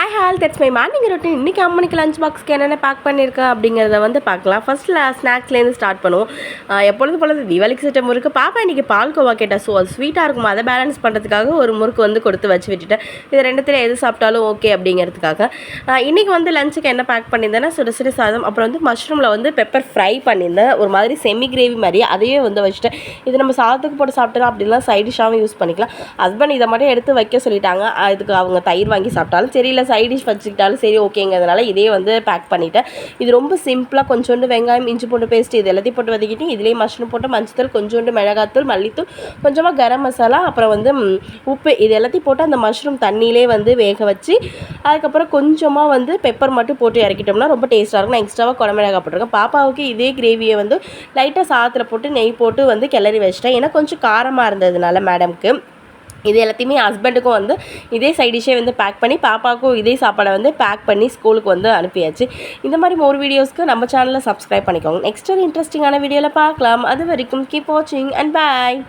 Hi hall that's my morning routine. இன்றைக்கி அம்மனிக்கு lunch பாக்ஸ்க்கு என்னென்ன back பண்ணியிருக்கேன் அப்படிங்கிறத வந்து பார்க்கலாம். ஃபஸ்ட்டில் ஸ்நாக்ஸ்லேருந்து ஸ்டார்ட் பண்ணுவோம். எப்பொழுது போல தீபாவளிக்கு சிட்ட முறுக்கு பாப்பா இன்றைக்கி பால்கோவா கேட்டால், ஸோ அது ஸ்வீட்டாக இருக்கும், அதை பேலன்ஸ் பண்ணுறதுக்காக ஒரு முறுக்கு வந்து கொடுத்து வச்சு விட்டுட்டேன். இது ரெண்டுத்தில் எது சாப்பிட்டாலும் ஓகே அப்படிங்கிறதுக்காக. இன்றைக்கி வந்து லஞ்சுக்கு என்ன பேக் பண்ணியிருந்தேன்னா சுடு சாதம், அப்புறம் வந்து மஷ்ரூமில் வந்து பெப்பர் ஃப்ரை பண்ணியிருந்தேன், ஒரு மாதிரி செமி கிரேவி மாதிரி, அதையே வந்து வச்சுட்டேன். இது நம்ம சாதத்துக்கு போட்டு சாப்பிட்டோம் அப்படின்லாம் சைட் டிஷ்ஷாகவும் யூஸ் பண்ணிக்கலாம். ஹஸ்பண்ட் இதை மட்டும் எடுத்து வைக்க சொல்லிட்டாங்க. அதுக்கு அவங்க தயிர் வாங்கி சாப்பிட்டாலும் சரி, இல்லை சைட் டிஷ் வச்சுக்கிட்டாலும் சரி ஓகேங்கிறதுனால இதே வந்து பேக் பண்ணிவிட்டேன். இது ரொம்ப சிம்பிளாக கொஞ்சோண்டு வெங்காயம், இஞ்சி பூண்டு பேஸ்ட் இது எல்லாத்தையும் போட்டு வதக்கிட்டு இதுலேயே மஷ்ரூம் போட்டு மஞ்சத்தூள், கொஞ்சோண்டு மிளகாத்தூள், மல்லித்தூள், கொஞ்சமாக கரம் மசாலா, அப்புறம் வந்து உப்பு இது எல்லாத்தையும் போட்டு அந்த மஷ்ரூம் தண்ணியிலே வந்து வேக வச்சு அதுக்கப்புறம் கொஞ்சமாக வந்து பெப்பர் மட்டும் போட்டு இறக்கிட்டோம்னா ரொம்ப டேஸ்ட்டாக இருக்கும். நான் எக்ஸ்ட்ராவாக குடமிளகா போட்டிருக்கேன். பாப்பாவுக்கு இதே கிரேவியை வந்து லைட்டாக சாதத்தில் போட்டு நெய் போட்டு வந்து கிளறி வச்சிட்டேன். ஏன்னா கொஞ்சம் காரமாக இருந்ததுனால மேடம்க்கு. இது எல்லாத்தையுமே ஹஸ்பண்டுக்கும் வந்து இதே சைடிஷே வந்து பேக் பண்ணி பாப்பாவுக்கும் இதே சாப்பாடை வந்து பேக் பண்ணி ஸ்கூலுக்கு வந்து அனுப்பியாச்சு. இந்த மாதிரி மோர் வீடியோஸ்க்கு நம்ம சேனலில் சப்ஸ்கிரைப் பண்ணிக்கோங்க. நெக்ஸ்ட் ஒரு இன்ட்ரெஸ்டிங்கான வீடியோவில் பார்க்கலாம். அது வரைக்கும் கீப் வாட்சிங் அண்ட் பாய்.